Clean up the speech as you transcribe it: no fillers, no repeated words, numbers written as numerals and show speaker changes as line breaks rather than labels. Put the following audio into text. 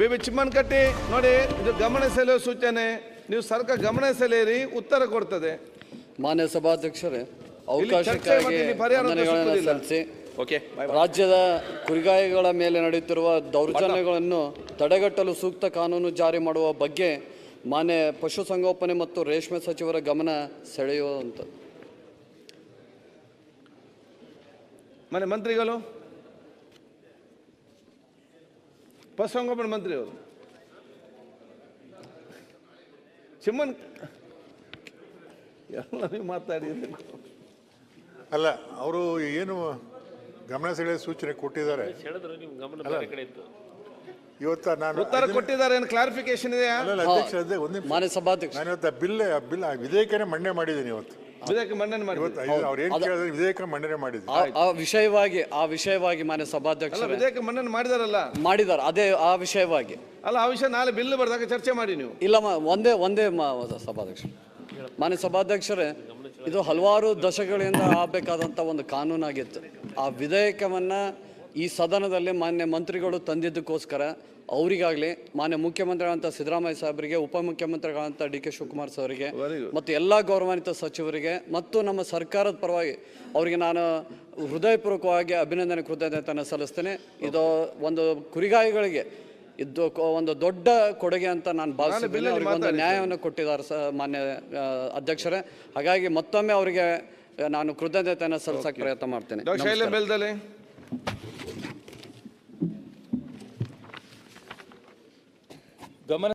Baby Chimmanakatti ನೋಡಿ, ಇದು ಗಮನ ಸೆಳೆಯುವ ಸೂಚನೆ. ನೀವು ಸರ್ಕಾರ ಗಮನ ಸೆಳೆಯಿರಿ, ಉತ್ತರ ಕೊಡ್ತದೆ.
ಮಾನ್ಯ ಸಭಾಧ್ಯಕ್ಷರೇ, ಅವಕಾಶಕ್ಕಾಗಿ ವಂದನೆಗಳನ್ನು ಸಲ್ಲಿಸಿ ರಾಜ್ಯದ ಕುರಿಗಾಯಿಗಳ ಮೇಲೆ ನಡೆಯುತ್ತಿರುವ ದೌರ್ಜನ್ಯಗಳನ್ನು ತಡೆಗಟ್ಟಲು ಸೂಕ್ತ ಕಾನೂನು ಜಾರಿ ಮಾಡುವ ಬಗ್ಗೆ ಮಾನ್ಯ ಪಶುಸಂಗೋಪನೆ ಮತ್ತು ರೇಷ್ಮೆ ಸಚಿವರ ಗಮನ ಸೆಳೆಯುವಂತ
ಮನೆ ಮಂತ್ರಿಗಳು, ಪಶುಸಂಗೋಪನೆ ಮಂತ್ರಿಯವರು ಚಿಮ್ಮನ್ ಎಲ್ಲ ನೀವು ಮಾತಾಡಿದ್ರಿ.
ಅಲ್ಲ, ಅವರು ಏನು ಗಮನ ಸೆಳೆಯುವ ಸೂಚನೆ ಕೊಟ್ಟಿದ್ದಾರೆ. ಇವತ್ತು ನಾನು
ಉತ್ತರ ಕೊಟ್ಟಿದ್ದಾರೆ, ಏನು ಕ್ಲಾರಿಫಿಕೇಶನ್ ಇದೆಯಾ?
ಅಧ್ಯಕ್ಷ,
ಮಾನ್ಯ ಸಭಾಧ್ಯಕ್ಷ,
ನಾನು ಇವತ್ತು ಬಿಲ್ ವಿಧೇಯಕನೇ ಮಂಡನೆ ಮಾಡಿದ್ದೀನಿ. ಇವತ್ತು
ವಿಧೇಯಕ ಮಂಡನೆ ಮಾಡಿ
ಅವ್ರು ಏನು ಕೇಳಿದ್ರೆ ವಿಧೇಯಕ ಮಂಡನೆ ಮಾಡಿದ್ದೀನಿ.
ಆ ವಿಷಯವಾಗಿ ಮಾನ್ಯ ಸಭಾಧ್ಯಕ್ಷ
ವಿಧೇಯಕ ಮಂಡನೆ ಮಾಡಿದಾರಲ್ಲ,
ಮಾಡಿದ್ದಾರೆ. ಅದೇ ಆ ವಿಷಯವಾಗಿ
ಅಲ್ಲ, ಆ ವಿಷಯ ನಾಳೆ ಬಿಲ್ ಬರ್ದಾಗ ಚರ್ಚೆ ಮಾಡಿ ನೀವು.
ಇಲ್ಲ ಒಂದೇ ಸಭಾಧ್ಯಕ್ಷ, ಮಾನ್ಯ ಸಭಾಧ್ಯಕ್ಷರೇ, ಇದು ಹಲವಾರು ದಶಕಗಳಿಂದ ಆಗಬೇಕಾದಂಥ ಒಂದು ಕಾನೂನಾಗಿತ್ತು. ಆ ವಿಧೇಯಕವನ್ನು ಈ ಸದನದಲ್ಲಿ ಮಾನ್ಯ ಮಂತ್ರಿಗಳು ತಂದಿದ್ದಕ್ಕೋಸ್ಕರ ಅವರಿಗಾಗಲಿ, ಮಾನ್ಯ ಮುಖ್ಯಮಂತ್ರಿಗಳಂತ ಸಿದ್ದರಾಮಯ್ಯ ಸಾಹೇಬರಿಗೆ, ಉಪಮುಖ್ಯಮಂತ್ರಿಗಳಂತ ಡಿ ಕೆ ಶಿವಕುಮಾರ್ ಅವರಿಗೆ ಮತ್ತು ಎಲ್ಲ ಗೌರವಾನ್ವಿತ ಸಚಿವರಿಗೆ ಮತ್ತು ನಮ್ಮ ಸರ್ಕಾರದ ಪರವಾಗಿ ಅವರಿಗೆ ನಾನು ಹೃದಯಪೂರ್ವಕವಾಗಿ ಅಭಿನಂದನೆ ಕೃತಜ್ಞತೆಯನ್ನು ಸಲ್ಲಿಸ್ತೇನೆ. ಇದು ಒಂದು ಕುರಿಗಾಯಿಗಳಿಗೆ ಇದು ಒಂದು ದೊಡ್ಡ ಕೊಡುಗೆ ಅಂತ ನಾನು ಭಾವಿಸಿದ್ದೇನೆ. ಅವರಿಗೆ ಒಂದು ನ್ಯಾಯವನ್ನು ಕೊಟ್ಟಿದ್ದಾರೆ ಮಾನ್ಯ ಅಧ್ಯಕ್ಷರೇ. ಹಾಗಾಗಿ ಮತ್ತೊಮ್ಮೆ ಅವರಿಗೆ ನಾನು ಕೃತಜ್ಞತೆಯನ್ನು ಸಲ್ಲಿಸಕ್ಕೆ ಪ್ರಯತ್ನ ಮಾಡ್ತೇನೆ.
ಗಮನ